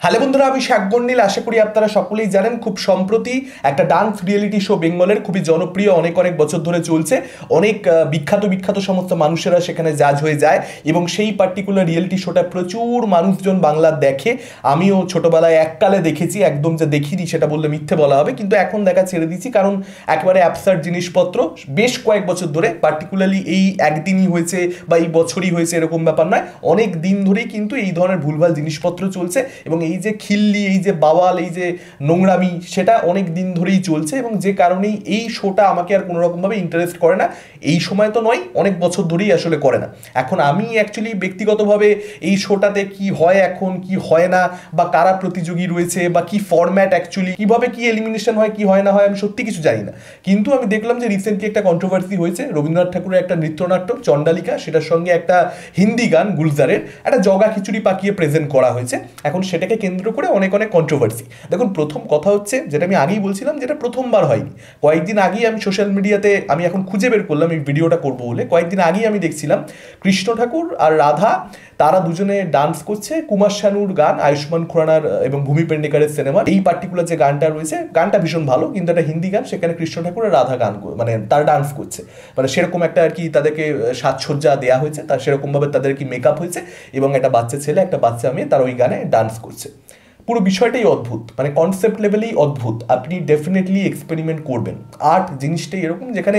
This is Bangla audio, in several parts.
হ্যালো বন্ধুরা, আমি শাকগন্ডিল। আশা করি আপনারা সকলেই জানেন খুব সম্প্রতি একটা ডান্স রিয়েলিটি শো বেঙ্গলের খুবই জনপ্রিয়, অনেক অনেক বছর ধরে চলছে। অনেক বিখ্যাত বিখ্যাত সমস্ত মানুষেরা সেখানে জাজ হয়ে যায় এবং সেই পার্টিকুলার রিয়েলিটি শোটা প্রচুর মানুষজন বাংলার দেখে। আমিও ছোটবেলায় এককালে দেখেছি, একদম যে দেখিনি সেটা বললে মিথ্যে বলা হবে, কিন্তু এখন দেখা ছেড়ে দিয়েছি কারণ একেবারে অ্যাবসার্ড জিনিসপত্র বেশ কয়েক বছর ধরে, পার্টিকুলারলি এই একদিনই হয়েছে বা এই বছরই হয়েছে এরকম ব্যাপার নয়, অনেক দিন ধরেই কিন্তু এই ধরনের ভুলভাল জিনিসপত্র চলছে এবং এই যে খিল্লি, এই যে বাওয়াল, এই যে নোংরামি, সেটা অনেক দিন ধরেই চলছে এবং যে কারণেই এই শোটা আমাকে আর কোনো রকমভাবে ইন্টারেস্ট করে না। এই সময় তো নয়, অনেক বছর ধরেই আসলে করে না। এখন আমি অ্যাকচুয়ালি ব্যক্তিগতভাবে এই শোটাতে কি হয়, এখন কি হয় না, বা কারা প্রতিযোগী রয়েছে, বা কি ফরম্যাট অ্যাকচুয়ালি, কিভাবে কি এলিমিনেশন হয়, কি হয় না হয়, আমি সত্যি কিছু জানি না। কিন্তু আমি দেখলাম যে রিসেন্টলি একটা কন্ট্রোভার্সি হয়েছে, রবীন্দ্রনাথ ঠাকুরের একটা নৃত্যনাট্য চণ্ডালিকা, সেটার সঙ্গে একটা হিন্দি গান গুলজারের একটা জগা খিচুড়ি পাকিয়ে প্রেজেন্ট করা হয়েছে। এখন সেটাকে কেন্দ্র করে অনেক অনেক কন্ট্রোভার্সি। দেখুন, প্রথম কথা হচ্ছে, যেটা আমি আগেই বলছিলাম, যেটা প্রথমবার হয়নি। কয়েকদিন আগেই আমি সোশ্যাল মিডিয়াতে, আমি এখন খুঁজে বের করলাম এই ভিডিওটা করবো বলে, কয়েকদিন আগেই আমি দেখছিলাম কৃষ্ণ ঠাকুর আর রাধা, তারা দুজনে ডান্স করছে কুমার শানুর গান, আয়ুষ্মান খুরানার এবং ভূমি পেডনেকারের সিনেমা। এই পার্টিকুলার যে গানটা রয়েছে, গানটা ভীষণ ভালো, কিন্তু একটা হিন্দি গান, সেখানে কৃষ্ণ ঠাকুর আর রাধা গান মানে তারা ডান্স করছে, মানে সেরকম একটা আর কি তাদেরকে সাজসজ্জা দেওয়া হয়েছে, তার সেরকমভাবে তাদের কি মেকআপ হয়েছে এবং একটা বাচ্চা ছেলে একটা বাচ্চা মেয়ে তারা ওই গানে ডান্স করছে। পুরো বিষয়টাই অদ্ভুত, মানে কনসেপ্ট লেভেলেই অদ্ভুত। আপনি ডেফিনেটলি এক্সপেরিমেন্ট করবেন। আর্ট জিনিসটাই এরকম, যেখানে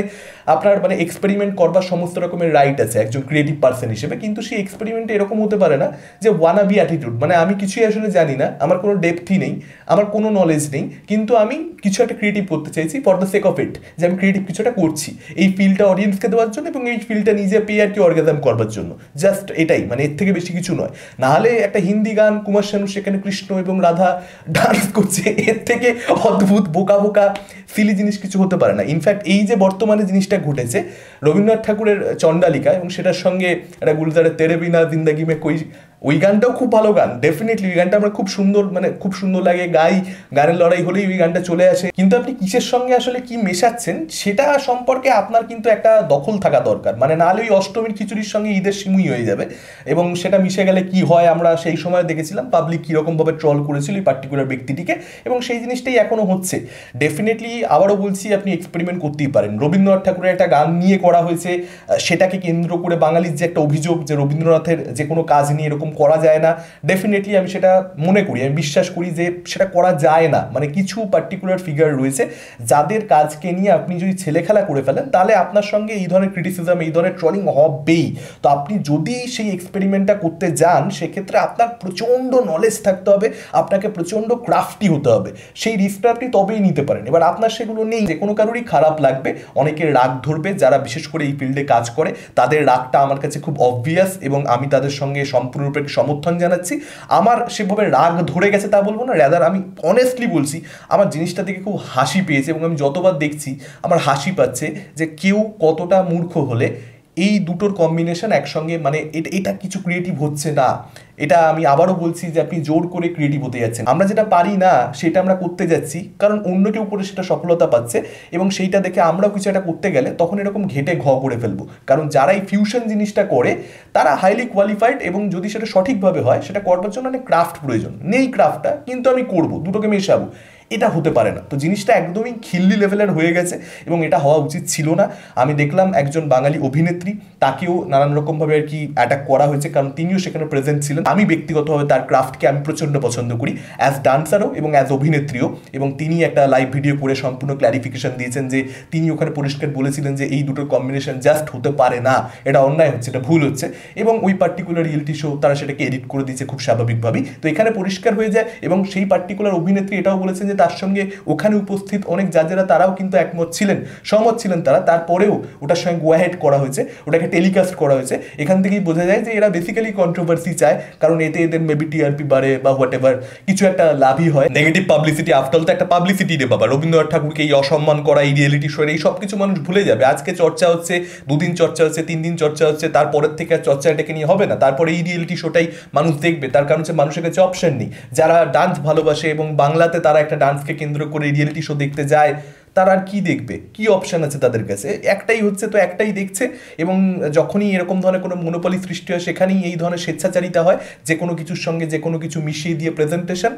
আপনার মানে এক্সপেরিমেন্ট করবার সমস্ত রকমের রাইট আছে একজন ক্রিয়েটিভ পার্সন হিসেবে, কিন্তু সেই এক্সপেরিমেন্টে এরকম হতে পারে না যে ওয়ানাবি অ্যাটিটিউড, মানে আমি কিছুই আসলে জানি না, আমার কোনো ডেপথই নেই, আমার কোনো নলেজ নেই, কিন্তু আমি কিছু একটা ক্রিয়েটিভ করতে চাইছি for the sake of it, যে আমি ক্রিয়েটিভ কিছু একটা করছি এই ফিলটা অডিয়েন্সকে দেওয়ার জন্য এবং এই ফিলটা নিজে পেয়ে আর কি অর্গাজাম করবার জন্য, জাস্ট এটাই, মানে এর থেকে বেশি কিছু নয়। নাহলে একটা হিন্দি গান, কুমার শানু সেখানে কৃষ্ণ এবং রাধা ডান্স করছে, এর থেকে অদ্ভুত বোকা বোকা সিলি জিনিস কিছু হতে পারে না। ইনফ্যাক্ট এই যে বর্তমানে জিনিসটা ঘটেছে রবীন্দ্রনাথ ঠাকুরের চণ্ডালিকা এবং সেটার সঙ্গে একটা গুলজারের তেরে বিনা জিন্দাগি মে কই, ওই গানটাও খুব ভালো গান, ডেফিনেটলি ওই গানটা আমার খুব সুন্দর, মানে খুব সুন্দর লাগে, গাই, গানের লড়াই হলেই ওই গানটা চলে আসে। কিন্তু আপনি কিসের সঙ্গে আসলে কি মেশাচ্ছেন সেটা সম্পর্কে আপনার কিন্তু একটা দখল থাকা দরকার, মানে নাহলে ওই অষ্টমীর খিচুড়ির সঙ্গে ঈদের সিমুই হয়ে যাবে এবং সেটা মিশে গেলে কি হয় আমরা সেই সময় দেখেছিলাম পাবলিক কীরকমভাবে ট্রল করেছিল এই পার্টিকুলার ব্যক্তিটিকে, এবং সেই জিনিসটাই এখনো হচ্ছে। ডেফিনেটলি আবারও বলছি, আপনি এক্সপেরিমেন্ট করতেই পারেন। রবীন্দ্রনাথ ঠাকুরের একটা গান নিয়ে করা হয়েছে, সেটাকে কেন্দ্র করে বাঙালির যে একটা অভিযোগ যে রবীন্দ্রনাথের যে কোনো কাজ নিয়ে এরকম করা যায় না, ডেফিনেটলি আমি সেটা মনে করি, আমি বিশ্বাস করি যে সেটা করা যায় না। মানে কিছু পার্টিকুলার ফিগার রয়েছে যাদের কাজকে নিয়ে আপনি যদি ছেলেখেলা করে ফেলেন, তাহলে আপনার সঙ্গে এই ধরনের ক্রিটিসিজম, এই ধরনের ট্রলিং হবেই। তো আপনি যদি সেই এক্সপেরিমেন্টটা করতে যান, সেক্ষেত্রে আপনার প্রচণ্ড নলেজ থাকতে হবে, আপনাকে প্রচণ্ড ক্রাফটি হতে হবে, সেই রিস্কটা আপনি তবেই নিতে পারেন। এবার আপনার সেগুলো নেই, যে কোনো কারোরই খারাপ লাগবে, অনেকের রাগ ধরবে, যারা বিশেষ করে এই ফিল্ডে কাজ করে তাদের রাগটা আমার কাছে খুব অবভিয়াস এবং আমি তাদের সঙ্গে সম্পূর্ণরূপে সমর্থন জানাচ্ছি। আমার সেভাবে রাগ ধরে গেছে তা বলবো না, রাদার আমি অনেস্টলি বলছি আমার জিনিসটা দেখে খুব হাসি পেয়েছে এবং আমি যতবার দেখছি আমার হাসি পাচ্ছে যে কেউ কতটা মূর্খ হলে এই দুটোর কম্বিনেশন একসঙ্গে, মানে এটা কিছু ক্রিয়েটিভ হচ্ছে না। এটা আমি আবারও বলছি যে আপনি জোর করে ক্রিয়েটিভ হতে যাচ্ছেন। আমরা যেটা পারি না সেটা আমরা করতে যাচ্ছি কারণ অন্য কেউ করে সেটা সফলতা পাচ্ছে এবং সেইটা দেখে আমরাও কিছু একটা করতে গেলে তখন এরকম ঘেটে করে ফেলবো। কারণ যারা এই ফিউশন জিনিসটা করে তারা হাইলি কোয়ালিফাইড এবং যদি সেটা সঠিকভাবে হয় সেটা করবার জন্য অনেক ক্রাফট প্রয়োজন নেই, ক্রাফটটা কিন্তু আমি করবো, দুটোকে মেশাবো, এটা হতে পারে না। তো জিনিসটা একদমই খিল্লি লেভেলের হয়ে গেছে এবং এটা হওয়া উচিত ছিল না। আমি দেখলাম একজন বাঙালি অভিনেত্রী, তাকেও নানান রকমভাবে আর কি অ্যাটাক করা হয়েছে কারণ তিনিও সেখানে প্রেজেন্ট ছিলেন। আমি ব্যক্তিগতভাবে তার ক্রাফটকে আমি প্রচণ্ড পছন্দ করি অ্যাজ ডান্সারও এবং অ্যাজ অভিনেত্রীও, এবং তিনি একটা লাইভ ভিডিও করে সম্পূর্ণ ক্ল্যারিফিকেশন দিয়েছেন যে তিনি ওখানে পরিষ্কার বলেছিলেন যে এই দুটোর কম্বিনেশন জাস্ট হতে পারে না, এটা অন্যায় হচ্ছে, এটা ভুল হচ্ছে, এবং ওই পার্টিকুলার রিয়েলিটি শো তারা সেটাকে এডিট করে দিয়েছে খুব স্বাভাবিকভাবেই। তো এখানে পরিষ্কার হয়ে যায় এবং সেই পার্টিকুলার অভিনেত্রী এটাও বলেছেন যে তার সঙ্গে ওখানে উপস্থিত অনেক জাজেরা তারাও কিন্তু একমত ছিলেন, সহমত ছিলেন তারা, তারপরেও ওটার সঙ্গে গো অ্যাহেড করা হয়েছে, ওটাকে টেলিকাস্ট করা হয়েছে। এখান থেকেই বোঝা যায় যে এরা বেসিক্যালি কন্ট্রোভার্সি চায় কারণ এতে এদের মেবি টিআরপি বাড়ে বা হোয়াট এভার কিছু একটা লাভই হয়, নেগেটিভ পাবলিসিটি। আফটার তো একটা পাবলিসিটি রে বাবা, রবীন্দ্রনাথ ঠাকুরকে এই অসম্মান করা, এই রিয়েলিটি শো এই সব কিছু মানুষ ভুলে যাবে। আজকে চর্চা হচ্ছে, দুদিন চর্চা হচ্ছে, 3 দিন চর্চা হচ্ছে, তারপরের থেকে আর চর্চা এটাকে নিয়ে হবে না, তারপরে এই রিয়েলিটি শোটাই মানুষ দেখবে। তার কারণ হচ্ছে মানুষের কাছে অপশন নেই, যারা ডান্স ভালোবাসে এবং বাংলাতে তারা একটা ডান্সকে কেন্দ্র করে রিয়েলিটি শো দেখতে যায় তারা আর কি দেখবে, কি অপশন আছে তাদের কাছে? একটাই হচ্ছে, তো একটাই দেখছে। এবং যখনই এরকম ধরনের কোনো মনোপলি সৃষ্টি হয় সেখানেই এই ধরনের স্বেচ্ছাচারিতা হয়, যে কোনো কিছুর সঙ্গে যে কোনো কিছু মিশিয়ে দিয়ে প্রেজেন্টেশন।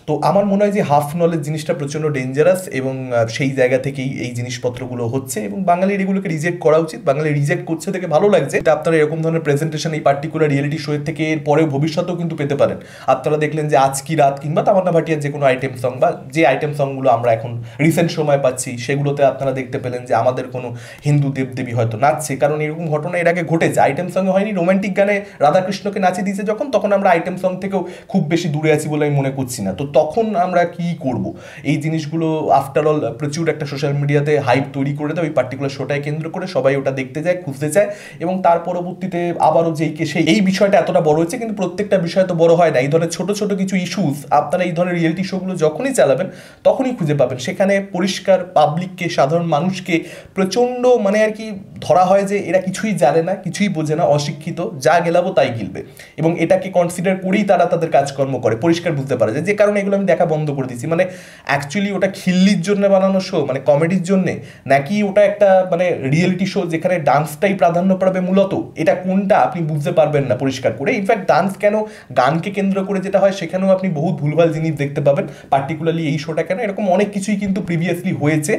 তো আমার মনে হয় যে হাফ নলেজ জিনিসটা প্রচণ্ড ডেঞ্জারাস, এবং সেই জায়গা থেকেই এই জিনিসপত্রগুলো হচ্ছে, এবং বাঙালির এগুলোকে রিজেক্ট করা উচিত। বাঙালি রিজেক্ট করছে দেখে ভালো লাগছে। এটা আপনারা এরকম ধরনের প্রেজেন্টেশন এই পার্টিকুলার রিয়েলিটি শো এর থেকে এর পরেও ভবিষ্যতেও কিন্তু পেতে পারেন। আপনারা দেখলেন যে আজ কি রাত কিংবা তামান্না ভাটিয়ার যে কোনো আইটেম সং, বা যে আইটেম সংগুলো আমরা এখন রিসেন্ট সময় পাচ্ছি, সেগুলোতে আপনারা দেখতে পেলেন যে আমাদের কোনো হিন্দু দেবদেবী হয়তো নাচছে। কারণ এরকম ঘটনা এর আগে ঘটেছে, আইটেম সঙ্গে হয়নি, রোমান্টিক গানে রাধাকৃষ্ণকে নাচিয়ে দিয়েছে যখন, তখন আমরা আইটেম সং থেকেও খুব বেশি দূরে আছি বলে আমি মনে করছি না। তো তখন আমরা কি করব? এই জিনিসগুলো আফটার অল প্রচুর একটা সোশ্যাল মিডিয়াতে হাইপ তৈরি করে দেয় ওই পার্টিকুলার শোটায় কেন্দ্র করে, সবাই ওটা দেখতে যায়, খুঁজতে চায়, এবং তার পরবর্তীতে আবারও সেই এই বিষয়টা এতটা বড় হচ্ছে। কিন্তু প্রত্যেকটা বিষয় তো বড় হয় না, এই ধরনের ছোট ছোট কিছু ইস্যুস আপনারা এই ধরনের রিয়েলিটি শোগুলো যখনই চালাবেন তখনই খুঁজে পাবেন। সেখানে পরিষ্কার পাবলিককে, সাধারণ মানুষকে প্রচণ্ড মানে আর কি ধরা হয় যে এরা কিছুই জানে না, কিছুই বোঝে না, অশিক্ষিত, যা গেলাবো তাই গিলবে, এবং এটাকে কনসিডার করেই তারা তাদের কাজকর্ম করে, পরিষ্কার বুঝতে পারে যে কারণে এগুলো আমি দেখা বন্ধ করে দিচ্ছি। মানে অ্যাকচুয়ালি ওটা খিল্লির জন্য বানানো শো, মানে কমেডির জন্য, নাকি ওটা একটা মানে রিয়েলিটি শো যেখানে ডান্সটাই প্রাধান্য পাবে মূলত, এটা কোনটা আপনি বুঝতে পারবেন না পরিষ্কার করে। ইনফ্যাক্ট ডান্স কেন, গানকে কেন্দ্র করে যেটা হয় সেখানেও আপনি বহুত ভুলভাল জিনিস দেখতে পাবেন, পার্টিকুলারলি এই শোটা কেন, এরকম অনেক কিছুই কিন্তু প্রিভিয়াসলি হয়েছে,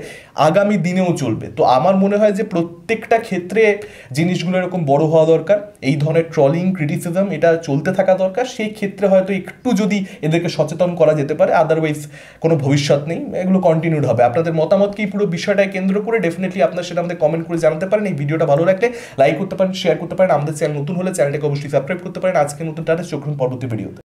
আগামী দিনেও চলবে। তো আমার মনে হয় যে প্রত্যেকটা ক্ষেত্রে জিনিসগুলো এরকম বড় হওয়া দরকার, এই ধরনের ট্রলিং, ক্রিটিসিজম এটা চলতে থাকা দরকার। সেই ক্ষেত্রে হয়তো একটু যদি এদেরকে সচেতন করা যেতে পারে, আদারওয়াইজ কোনো ভবিষ্যৎ নেই, এগুলো কন্টিনিউড হবে। আপনাদের মতামত কি পুরো বিষয়টাকে কেন্দ্র করে? ডেফিনেটলি আপনারা সেটা আমাদের কমেন্ট করে জানাতে পারেন। এই ভিডিওটা ভালো লাগলে লাইক করতে পারেন, শেয়ার করতে পারেন, আমাদের চ্যানেল নতুন হলে চ্যানেলটাকে অবশ্যই সাবস্ক্রাইব করতে পারেন। আজকে নতুন টাটা, চোখ পরবর্তী ভিডিওতে।